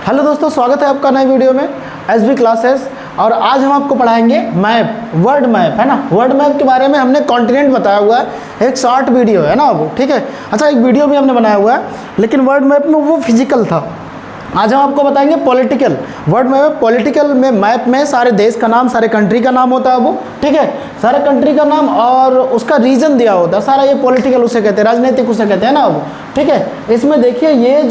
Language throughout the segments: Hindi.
हेलो दोस्तों, स्वागत है आपका नए वीडियो में एसबी क्लासेस। और आज हम आपको पढ़ाएंगे मैप, वर्ल्ड मैप है ना। वर्ल्ड मैप के बारे में हमने कॉन्टिनेंट बताया हुआ है, एक शॉर्ट वीडियो है ना वो, ठीक है। अच्छा, एक वीडियो भी हमने बनाया हुआ है, लेकिन वर्ल्ड मैप में वो फिजिकल था। आज हम आपको बताएंगे पॉलिटिकल। वर्ल्ड मैप पॉलिटिकल में मैप में सारे देश का नाम, सारे कंट्री का नाम होता है वो, ठीक है। सारे कंट्री का नाम और उसका रीजन दिया होता है सारा, ये पॉलिटिकल उसे कहते हैं, राजनीतिक उसे कहते हैं ना वो, ठीक है। इसमें देखिए ये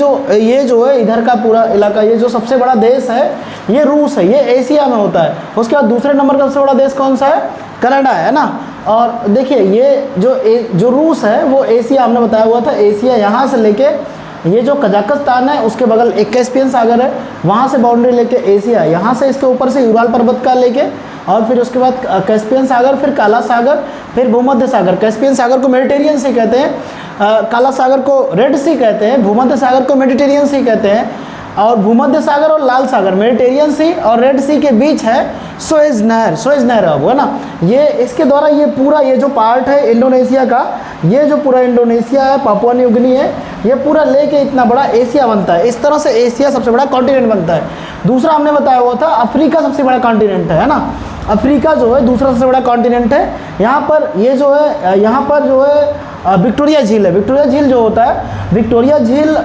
जो है इधर का पूरा इलाका, ये जो सबसे बड़ा देश है ये रूस है, ये एशिया में होता है। उसके बाद दूसरे नंबर का सबसे बड़ा देश कौन सा है? कनाडा है ना। और देखिए ये जो रूस है वो एशिया, हमने बताया हुआ था एशिया, यहाँ से लेके ये जो कजाकिस्तान है उसके बगल एक कैस्पियन सागर है, वहाँ से बाउंड्री लेके एशिया, यहाँ से इसके ऊपर से यूराल पर्वत का लेके, और फिर उसके बाद कैस्पियन सागर, फिर काला सागर, फिर भूमध्य सागर। कैस्पियन सागर को मेडिटेरियन सी कहते हैं, काला सागर को रेड सी कहते हैं, भूमध्य सागर को मेडिटेरियन सी कहते हैं, और भूमध्य सागर और लाल सागर, मेडिटेरियन सी और रेड सी के बीच है सुएज नहर है वो, है ना। ये इसके द्वारा ये पूरा ये जो पार्ट है इंडोनेशिया का, ये जो पूरा इंडोनेशिया है, पापुआ न्यू गिनी है, ये पूरा लेके इतना बड़ा एशिया बनता है। इस तरह से एशिया सबसे बड़ा कॉन्टिनेंट बनता है। दूसरा हमने बताया हुआ था अफ्रीका सबसे बड़ा कॉन्टिनेंट है ना। अफ्रीका जो है दूसरा सबसे बड़ा कॉन्टिनेंट है। यहाँ पर ये जो है, यहाँ पर जो है विक्टोरिया झील है। विक्टोरिया झील जो होता है, विक्टोरिया झील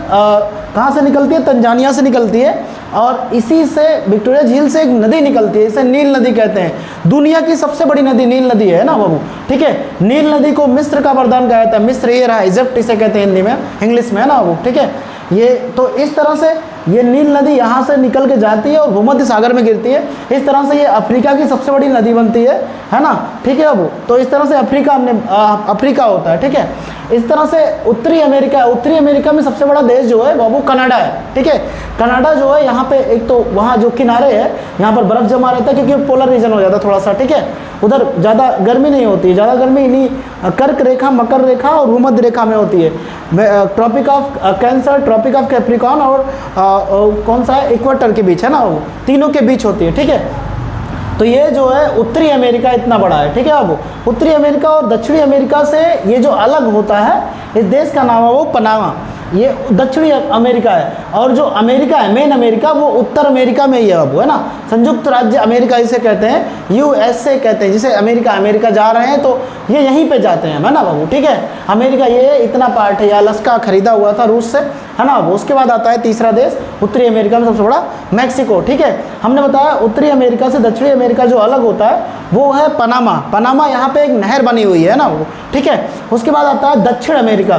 कहाँ से निकलती है? तंजानिया से निकलती है, और इसी से विक्टोरिया झील से एक नदी निकलती है, इसे नील नदी कहते हैं। दुनिया की सबसे बड़ी नदी नील नदी है ना बाबू, ठीक है। नील नदी को मिस्र का वरदान कहा जाता है। मिस्र ये रहा, इजिप्ट इसे कहते हैं हिंदी में, इंग्लिश में है ना बाबू, ठीक है। ये तो इस तरह से ये नील नदी यहाँ से निकल के जाती है और भूमध्य सागर में गिरती है। इस तरह से ये अफ्रीका की सबसे बड़ी नदी बनती है ना, ठीक है बाबू। तो इस तरह से अफ्रीका होता है, ठीक है। इस तरह से उत्तरी अमेरिका में सबसे बड़ा देश जो है बाबू कनाडा है, ठीक है। कनाडा जो है यहाँ पे एक तो वहाँ जो किनारे है यहाँ पर बर्फ़ जमा रहता है, क्योंकि पोलर रीजन हो जाता है थोड़ा सा, ठीक है। उधर ज़्यादा गर्मी नहीं होती है, ज़्यादा गर्मी इन्हीं कर्क रेखा, मकर रेखा और भूमध्य रेखा में होती है। Tropic of Cancer, Tropic of Capricorn और कौन सा है, इक्वेटर के बीच है ना, वो तीनों के बीच होती है, ठीक है। तो ये जो है उत्तरी अमेरिका इतना बड़ा है, ठीक है। अब उत्तरी अमेरिका और दक्षिणी अमेरिका से ये जो अलग होता है, इस देश का नाम है वो पनामा। ये दक्षिणी अमेरिका है, और जो अमेरिका है मेन अमेरिका वो उत्तर अमेरिका में ही है अब, है ना। संयुक्त राज्य अमेरिका इसे कहते हैं, यूएसए कहते हैं। जिसे अमेरिका जा रहे हैं तो ये यहीं पे जाते हैं, है ना बाबू, ठीक है। अमेरिका ये इतना पार्ट है, ये अलास्का खरीदा हुआ था रूस से, है ना। उसके बाद आता है तीसरा देश उत्तरी अमेरिका में सबसे बड़ा, मैक्सिको, ठीक है। हमने बताया उत्तरी अमेरिका से दक्षिणी अमेरिका जो अलग होता है वो है पनामा। यहाँ पे एक नहर बनी हुई है ना वो, ठीक है। उसके बाद आता है दक्षिण अमेरिका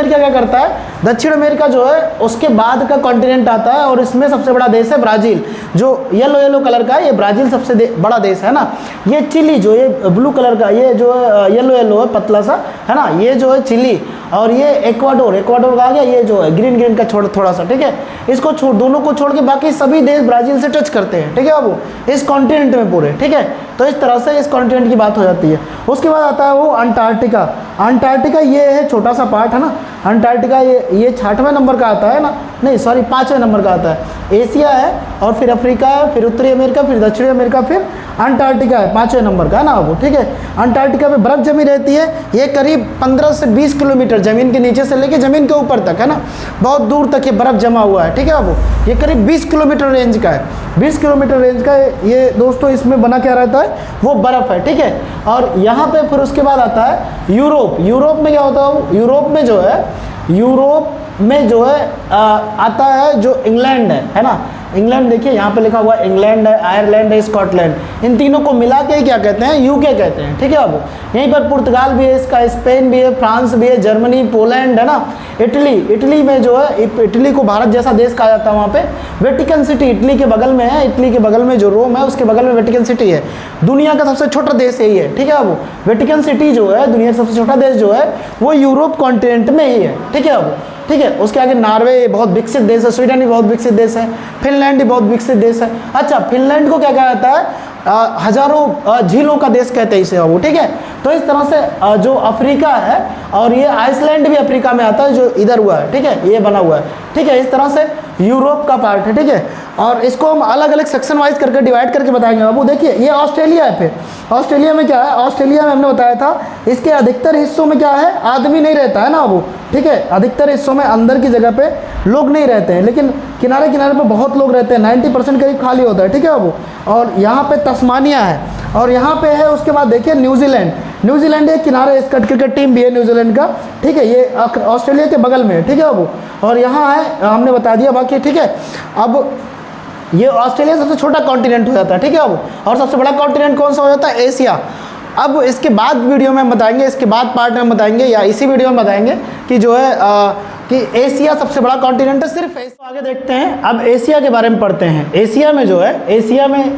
क्या करता है? दक्षिण अमेरिका जो है उसके बाद का कॉन्टिनेंट आता है, और इसमें सबसे बड़ा देश है ब्राज़ील, जो येलो कलर का है। ये ब्राज़ील सबसे बड़ा देश है ना। ये चिली जो ये ब्लू कलर का, ये जो येलो है पतला सा, है ना, ये जो है चिली। और ये इक्वाडोर का आ गया, ये जो है ग्रीन का थोड़ा सा, ठीक है। इसको दोनों को छोड़ के बाकी सभी देश ब्राज़ील से टच करते हैं, ठीक है बाबू, इस कॉन्टिनेंट में पूरे, ठीक है। तो इस तरह से इस कॉन्टिनेंट की बात हो जाती है। उसके बाद आता है वो अंटार्कटिका ये है छोटा सा पार्ट, है ना। अंटार्कटिका ये 6वें नंबर का आता है ना, नहीं सॉरी 5वें नंबर का आता है। एशिया है, और फिर अफ्रीका है, फिर उत्तरी अमेरिका, फिर दक्षिणी अमेरिका, फिर अंटार्कटिका है 5वें नंबर का, है ना बाबू, ठीक है। अंटार्कटिका में बर्फ़ जमी रहती है। ये करीब 15 से 20 किलोमीटर ज़मीन के नीचे से लेके ज़मीन के ऊपर तक, है ना, बहुत दूर तक ये बर्फ़ जमा हुआ है, ठीक है बाबू। ये करीब 20 किलोमीटर रेंज का है, 20 किलोमीटर रेंज का ये दोस्तों। इसमें बना क्या रहता है? वो बर्फ़ है, ठीक है। और यहाँ पे फिर उसके बाद आता है यूरोप में क्या होता है? यूरोप में जो है आता है जो इंग्लैंड है ना। इंग्लैंड देखिए यहाँ पे लिखा हुआ है, इंग्लैंड है, आयरलैंड है, स्कॉटलैंड, इन तीनों को मिला के क्या कहते हैं? यूके कहते हैं, ठीक है बाबू। यहीं पर पुर्तगाल भी है इसका, स्पेन भी है, फ्रांस भी है, जर्मनी, पोलैंड, है ना। इटली में जो है, इटली को भारत जैसा देश कहा जाता है। वहाँ पे वेटिकन सिटी इटली के बगल में है, इटली के बगल में जो रोम है उसके बगल में वेटिकन सिटी है। दुनिया का सबसे छोटा देश यही है, ठीक है बाबू। वेटिकन सिटी जो है दुनिया का सबसे छोटा देश जो है वो यूरोप कॉन्टिनेंट में ही है, ठीक है बाबू, ठीक है। उसके आगे नॉर्वे बहुत विकसित देश है, स्वीडन भी बहुत विकसित देश है, फिनलैंड भी बहुत विकसित देश है। अच्छा, फिनलैंड को क्या कहा जाता है? हजारों झीलों का देश कहते हैं इसे वो, ठीक है। तो इस तरह से जो अफ्रीका है, और ये आइसलैंड भी अफ्रीका में आता है जो इधर हुआ है, ठीक है, ये बना हुआ है, ठीक है। इस तरह से यूरोप का पार्ट है, ठीक है। और इसको हम अलग अलग सेक्शन वाइज करके डिवाइड करके बताएंगे बाबू। देखिए ये ऑस्ट्रेलिया है, फिर ऑस्ट्रेलिया में क्या है, ऑस्ट्रेलिया में हमने बताया था इसके अधिकतर हिस्सों में क्या है, आदमी नहीं रहता है ना बाबू, ठीक है। अधिकतर हिस्सों में अंदर की जगह पे लोग नहीं रहते हैं, लेकिन किनारे किनारे पे बहुत लोग रहते हैं, 90% करीब खाली होता है, ठीक है बाबू। और यहाँ पे तस्मानिया है, और यहाँ पे है उसके बाद देखिए न्यूजीलैंड। न्यूजीलैंड एक किनारे, इसका क्रिकेट टीम भी है न्यूजीलैंड का, ठीक है। ये ऑस्ट्रेलिया के बगल में है, ठीक है बाबू। और यहाँ है, हमने बता दिया बाकी, ठीक है। अब ये ऑस्ट्रेलिया सबसे छोटा कॉन्टिनेंट हो जाता है, ठीक है बाबू। और सबसे बड़ा कॉन्टिनेंट कौन सा हो जाता है, एशिया। अब इसके बाद वीडियो में बताएंगे, इसके बाद पार्ट में बताएंगे या इसी वीडियो में बताएंगे कि जो है कि एशिया सबसे बड़ा कॉन्टिनेंट है, सिर्फ एशिया। आगे देखते हैं, अब एशिया के बारे में पढ़ते हैं। एशिया में जो है, एशिया में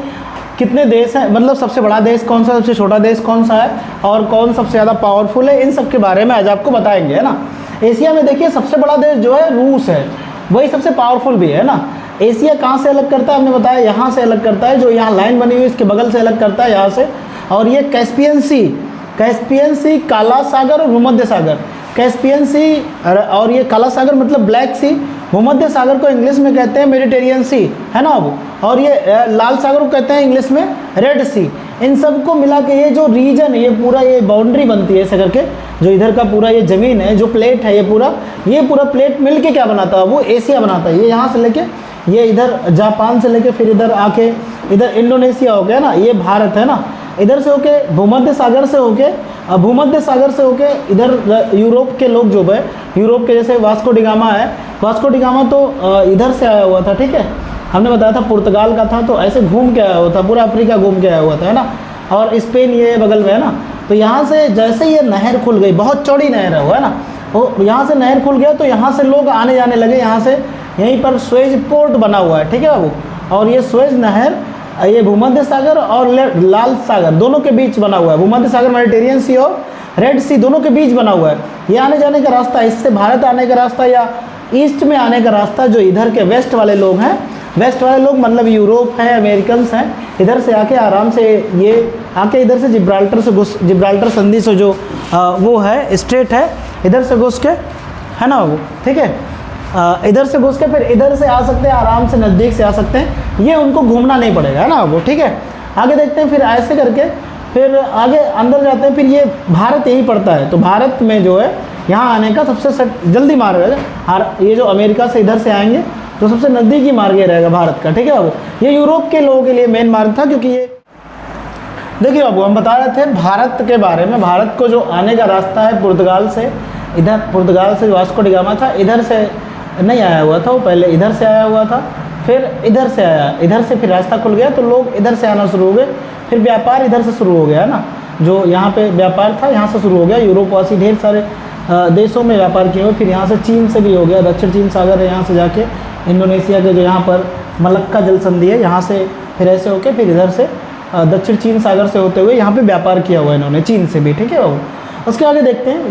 कितने देश हैं, मतलब सबसे बड़ा देश कौन सा, सबसे छोटा देश कौन सा है, और कौन सबसे ज़्यादा पावरफुल है, इन सब के बारे में आज आपको बताएंगे, है ना। एशिया में देखिए सबसे बड़ा देश जो है रूस है, वही सबसे पावरफुल भी है ना। एशिया कहाँ से अलग करता है, हमने बताया यहाँ से अलग करता है, जो यहाँ लाइन बनी हुई इसके बगल से अलग करता है, यहाँ से। और ये कैस्पियन सी, काला सागर और भूमध्य सागर, कैस्पियन सी और ये काला सागर मतलब ब्लैक सी, भूमध्य सागर को इंग्लिश में कहते हैं मेडिटेरियन सी, है ना बाबू। और ये लाल सागर को कहते हैं इंग्लिश में रेड सी। इन सब को मिला के ये जो रीजन है, ये पूरा ये बाउंड्री बनती है ऐसे करके, जो इधर का पूरा ये ज़मीन है, जो प्लेट है, ये पूरा प्लेट मिल के क्या बनाता है वो एशिया बनाता है। ये यहाँ से लेके ये इधर जापान से लेके फिर इधर आके इधर इंडोनेशिया हो गया ना, ये भारत है ना। इधर से होके भूमध्य सागर से होके इधर यूरोप के लोग जो है, यूरोप के जैसे वास्को डिगामा है, वास्को डिगामा तो इधर से आया हुआ था, ठीक है। हमने बताया था पुर्तगाल का था, तो ऐसे घूम के आया हुआ था, पूरा अफ्रीका घूम के आया हुआ था, है ना। और स्पेन ये बगल में है ना। तो यहाँ से जैसे ये नहर खुल गई, बहुत चौड़ी नहर है वो, है ना। वो यहाँ से नहर खुल गया तो यहाँ से लोग आने जाने लगे, यहाँ से यहीं पर स्वेज पोर्ट बना हुआ है, ठीक है बाबू। और ये स्वेज नहर ये भूमध्य सागर और लाल सागर दोनों के बीच बना हुआ है। भूमध्य सागर मेडिटेरियन सी और रेड सी दोनों के बीच बना हुआ है। ये आने जाने का रास्ता, इससे भारत आने का रास्ता या ईस्ट में आने का रास्ता, जो इधर के वेस्ट वाले लोग हैं, वेस्ट वाले लोग मतलब यूरोप हैं, अमेरिकन्स हैं, इधर से आके आराम से ये आके इधर से जिब्राल्टर संधि से जो वो है स्ट्रेट है, इधर से घुस के, है ना वो, ठीक है। इधर से घुस के फिर इधर से आ सकते हैं, आराम से नज़दीक से आ सकते हैं, ये उनको घूमना नहीं पड़ेगा, है ना वो, ठीक है। आगे देखते हैं, फिर ऐसे करके फिर आगे अंदर जाते हैं। फिर ये भारत यहीं पड़ता है, तो भारत में जो है यहाँ आने का सबसे जल्दी मार्ग है। ये जो अमेरिका से इधर से आएंगे तो सबसे नज़दीकी मार्ग ये रहेगा भारत का, ठीक है बाबू। ये यूरोप के लोगों के लिए मेन मार्ग था, क्योंकि ये देखिए बाबू हम बता रहे थे भारत के बारे में। भारत को जो आने का रास्ता है पुर्तगाल से, इधर पुर्तगाल से वास्को डिगामा था, इधर से नहीं आया हुआ था वो, पहले इधर से आया हुआ था, फिर इधर से आया, इधर से फिर रास्ता खुल गया तो लोग इधर से आना शुरू हो गए। फिर व्यापार इधर से शुरू हो गया, है ना। जो यहाँ पे व्यापार था यहाँ से शुरू हो गया, यूरोपवासी ढेर सारे देशों में व्यापार किए हुए। फिर यहाँ से चीन से भी हो गया, दक्षिण चीन सागर है, यहाँ से जाके इंडोनेशिया के जो यहाँ पर मलक्का जल संधि है, यहाँ से फिर ऐसे होके फिर इधर से दक्षिण चीन सागर से होते हुए यहाँ पे व्यापार किया हुआ है इन्होंने चीन से भी, ठीक है बाबू। उसके आगे देखते हैं,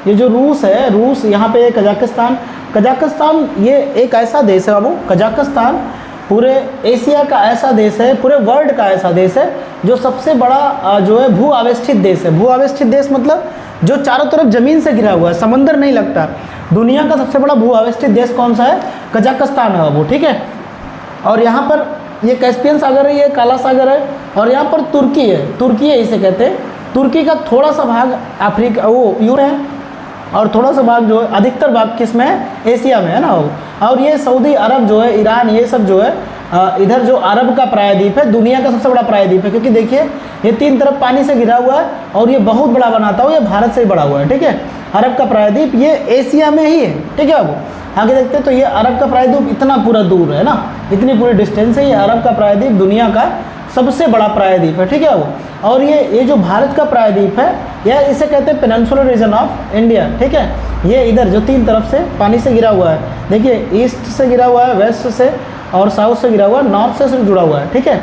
ये जो रूस है, रूस यहाँ पे कजाकिस्तान ये एक ऐसा देश है बाबू। कजाकिस्तान पूरे एशिया का ऐसा देश है, पूरे वर्ल्ड का ऐसा देश है जो सबसे बड़ा जो है भू आवेष्टित देश है। भू आवेष्टित देश मतलब जो चारों तरफ ज़मीन से घिरा हुआ है, समंदर नहीं लगता। दुनिया का सबसे बड़ा भू आवेष्टित देश कौन सा है, कजाकिस्तान है बाबू, ठीक है। और यहाँ पर ये कैस्पियन सागर है, ये काला सागर है, और यहाँ पर तुर्की है, इसे कहते हैं। तुर्की का थोड़ा सा भाग अफ्रीका वो यूरोप है, और थोड़ा सा भाग जो है, अधिकतर भाग किस में है, एशिया में, है ना वो। और ये सऊदी अरब जो है, ईरान, ये सब जो है इधर जो अरब का प्रायद्वीप है, दुनिया का सबसे बड़ा प्रायद्वीप है, क्योंकि देखिए ये तीन तरफ पानी से घिरा हुआ है और ये बहुत बड़ा बनाता हुआ, ये भारत से ही बड़ा हुआ है, ठीक है। अरब का प्रायद्वीप ये एशिया में ही है, ठीक है वो। आगे देखते हैं, तो ये अरब का प्रायद्वीप इतना पूरा दूर है ना, इतनी पूरी डिस्टेंस है। ये अरब का प्रायद्वीप दुनिया का सबसे बड़ा प्रायद्वीप है, ठीक है वो। और ये जो भारत का प्रायद्वीप है, यह इसे कहते हैं पेनिनसुलर रीजन ऑफ इंडिया, ठीक है। ये इधर जो तीन तरफ से पानी से घिरा हुआ है, देखिए ईस्ट से घिरा हुआ है, वेस्ट से और साउथ से घिरा हुआ है, नॉर्थ से जुड़ा हुआ है, ठीक है।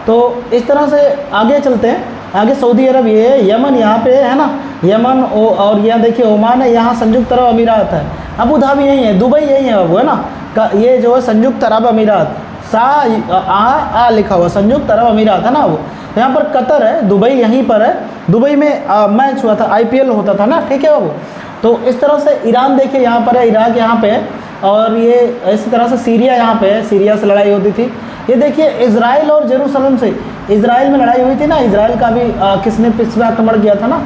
तो इस तरह से आगे चलते हैं। आगे सऊदी अरब ये है, यमन यहाँ पे है ना, यमन और यहाँ देखिए ओमान है, यहाँ संयुक्त अरब अमीरात है, अबू धाबी यही है, दुबई यही है बाबू, है ना। ये जो है संयुक्त अरब अमीरात, आ लिखा हुआ, संयुक्त अरब अमीरात, है ना वो। यहाँ पर कतर है, दुबई यहीं पर है। दुबई में मैच हुआ था, IPL होता था ना, ठीक है बाबू। तो इस तरह से ईरान देखिए यहाँ पर है, इराक यहाँ पे है, और ये इसी तरह से सीरिया यहाँ पे है, सीरिया से लड़ाई होती थी। ये देखिए इजराइल और जेरूसलम से, इजराइल में लड़ाई हुई थी ना, इजराइल का भी किसने पिछले आक्रमण किया था ना,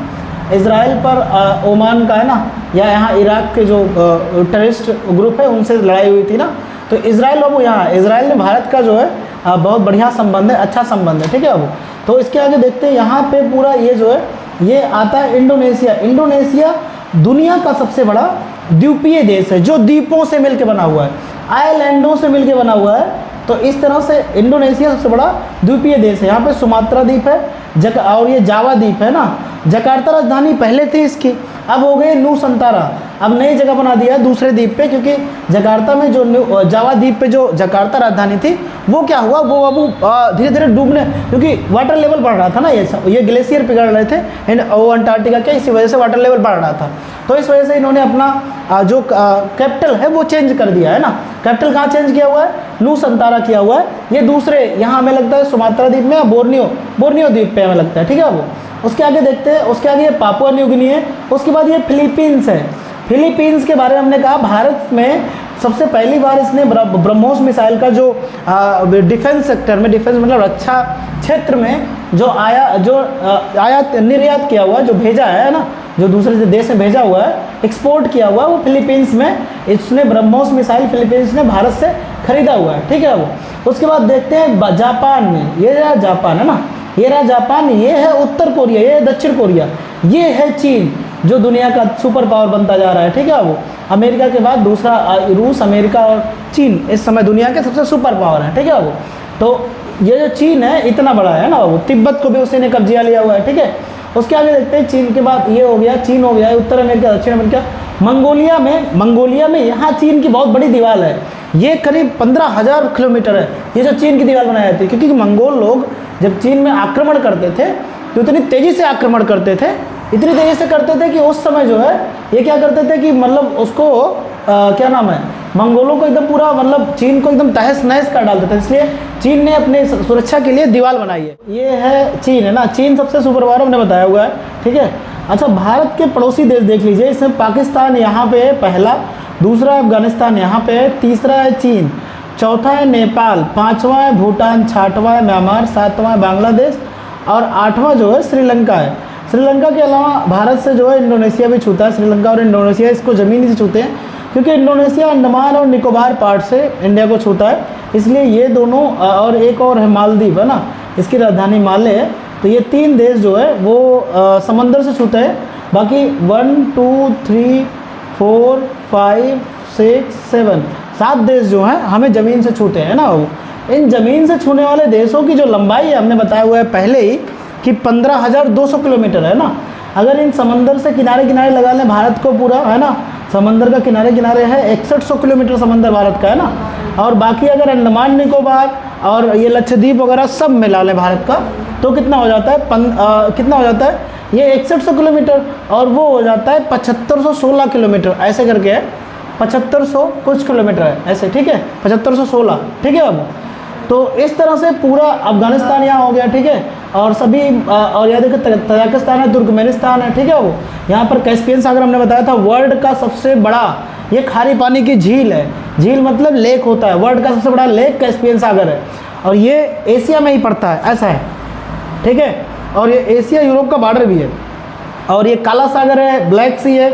इजराइल पर ओमान का है ना, या यहाँ इराक के जो टेररिस्ट ग्रुप है उनसे लड़ाई हुई थी ना। तो इजराइल अब यहाँ इजराइल ने भारत का जो है बहुत बढ़िया संबंध है, अच्छा संबंध है, ठीक है। अब तो इसके आगे देखते हैं यहाँ पे पूरा ये जो है ये आता है इंडोनेशिया। इंडोनेशिया दुनिया का सबसे बड़ा द्वीपीय देश है जो द्वीपों से मिलकर बना हुआ है, आइलैंडों से मिलकर बना हुआ है। तो इस तरह से इंडोनेशिया सबसे बड़ा द्वीपीय देश है। यहाँ पे सुमात्रा द्वीप है और ये जावा द्वीप है ना। जकार्ता राजधानी पहले थी इसकी, अब हो गई नूसंतारा, अब नई जगह बना दिया दूसरे द्वीप पे, क्योंकि जकार्ता में जो जावा द्वीप पे जो जकार्ता राजधानी थी वो क्या हुआ, वो अब धीरे धीरे डूबने, क्योंकि वाटर लेवल बढ़ रहा था ना, ये ग्लेशियर पिघल रहे थे वो अंटार्कटिका के, इसी वजह से वाटर लेवल बढ़ रहा था। तो इस वजह से इन्होंने अपना जो कैपिटल है वो चेंज कर दिया है ना। कैपिटल कहाँ चेंज किया हुआ है, नूसंतारा किया हुआ है। ये दूसरे यहाँ हमें लगता है सुमात्रा द्वीप में या बोर्नियो द्वीप पे हमें लगता है, ठीक है। वो उसके आगे देखते हैं, उसके आगे ये पापुआ न्यू गिनी है, उसके बाद ये फिलीपींस है। फिलीपींस के बारे में हमने कहा भारत में सबसे पहली बार इसने ब्रह्मोस मिसाइल का जो डिफेंस सेक्टर में, डिफेंस मतलब रक्षा क्षेत्र में जो आयात निर्यात किया हुआ है, जो भेजा है ना, जो दूसरे देश में भेजा हुआ है, एक्सपोर्ट किया हुआ है, वो फिलीपींस में इसने ब्रह्मोस मिसाइल फिलीपींस ने भारत से खरीदा हुआ है, ठीक है। वो उसके बाद देखते हैं जापान में, ये रहा जापान है ना, ये रहा जापान, ये है उत्तर कोरिया, ये है दक्षिण कोरिया, ये है चीन जो दुनिया का सुपर पावर बनता जा रहा है, ठीक है। वो अमेरिका के बाद दूसरा रूस, अमेरिका और चीन इस समय दुनिया के सबसे सुपर पावर है, ठीक है। वो तो ये जो चीन है इतना बड़ा है ना, वो तिब्बत को भी उसी ने कब्जा लिया हुआ है, ठीक है। उसके आगे देखते हैं चीन के बाद ये हो गया, चीन हो गया उत्तर अमेरिका, दक्षिण अमेरिका। मंगोलिया में यहाँ चीन की बहुत बड़ी दीवार है, ये करीब 15,000 किलोमीटर है, ये जो चीन की दीवार बनाई जाती है, क्योंकि मंगोल लोग जब चीन में आक्रमण करते थे तो इतनी तेज़ी से आक्रमण करते थे, इतनी तेज़ी से करते थे कि उस समय जो है ये क्या करते थे कि मतलब उसको क्या नाम है, मंगोलों को एकदम पूरा मतलब चीन को एकदम तहस नहस कर डालते थे। इसलिए चीन ने अपने सुरक्षा के लिए दीवार बनाई है। ये है चीन है ना, चीन सबसे सुपर पावर हमने बताया हुआ है, ठीक है। अच्छा, भारत के पड़ोसी देश देख लीजिए, इसमें पाकिस्तान यहाँ पे है पहला, दूसरा अफगानिस्तान यहाँ पे है, तीसरा है चीन, चौथा है नेपाल, पाँचवा है भूटान, छठवां है म्यांमार, सातवां है बांग्लादेश और आठवां जो है श्रीलंका है। श्रीलंका के अलावा भारत से जो है इंडोनेशिया भी छूता है। श्रीलंका और इंडोनेशिया इसको ज़मीनी से छूते हैं, क्योंकि इंडोनेशिया अंडमान और निकोबार पार्ट से इंडिया को छूता है, इसलिए ये दोनों, और एक और है मालदीव है ना, इसकी राजधानी माले है। तो ये तीन देश जो है वो समंदर से छूते हैं। बाकी 1 2 3 4 5 6 7 7 देश जो हैं हमें ज़मीन से छूते हैं ना। वो इन ज़मीन से छूने वाले देशों की जो लंबाई है हमने बताया हुआ है पहले ही कि 15,200 किलोमीटर है ना। अगर इन समंदर से किनारे किनारे लगा लें भारत को पूरा, है ना, समंदर का किनारे किनारे है 6100 किलोमीटर समंदर भारत का है ना। और बाकी अगर अंडमान निकोबार और ये लक्षद्वीप वगैरह सब मिला लें भारत का तो कितना हो जाता है, कितना हो जाता है, ये 6100 किलोमीटर और वो हो जाता है 7516 किलोमीटर, ऐसे करके है 7500 कुछ किलोमीटर है ऐसे, ठीक है, 7516, ठीक है। अब तो इस तरह से पूरा अफगानिस्तान यहाँ हो गया, ठीक है। और सभी और यहाँ देखो तजाकिस्तान है, तुर्कमेनिस्तान है, ठीक है। वो यहाँ पर कैस्पियन सागर हमने बताया था वर्ल्ड का सबसे बड़ा, ये खारी पानी की झील है, झील मतलब लेक होता है, वर्ल्ड का सबसे बड़ा लेक कैस्पियन सागर है और ये एशिया में ही पड़ता है, ऐसा है, ठीक है। और ये एशिया यूरोप का बॉर्डर भी है। और ये काला सागर है, ब्लैक सी है,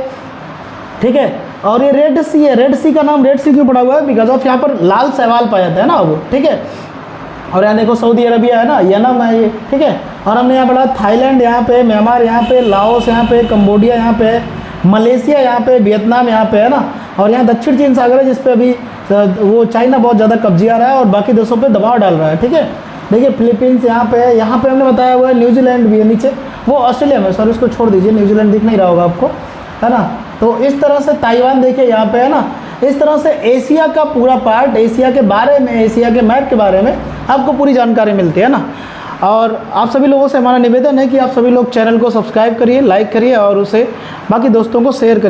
ठीक है। और ये रेड सी है, रेड सी का नाम रेड सी क्यों पड़ा हुआ है, बिकॉज ऑफ यहाँ पर लाल शैवाल पाया जाता है ना वो, ठीक है। और यहाँ देखो सऊदी अरबिया है ना, यमन है ये, ठीक है। और हमने यहाँ पढ़ा थाईलैंड यहाँ पे, म्यांमार यहाँ पे, लाओस यहाँ पे, कंबोडिया यहाँ पे, मलेशिया यहाँ पे, वियतनाम यहाँ पे है ना। और यहाँ दक्षिण चीन सागर है जिस पे अभी वो चाइना बहुत ज़्यादा कब्जे आ रहा है और बाकी देशों पे दबाव डाल रहा है, ठीक है। देखिए फिलीपींस यहाँ पे है, यहाँ पे हमने बताया हुआ है न्यूजीलैंड भी है नीचे, वो ऑस्ट्रेलिया में, सॉरी उसको छोड़ दीजिए, न्यूजीलैंड दिख नहीं रहा होगा आपको, है ना। तो इस तरह से ताइवान देखिए यहाँ पे है ना। इस तरह से एशिया का पूरा पार्ट, एशिया के बारे में, एशिया के मैप के बारे में आपको पूरी जानकारी मिलती है ना। और आप सभी लोगों से हमारा निवेदन है कि आप सभी लोग चैनल को सब्सक्राइब करिए, लाइक करिए और उसे बाकी दोस्तों को शेयर करिए।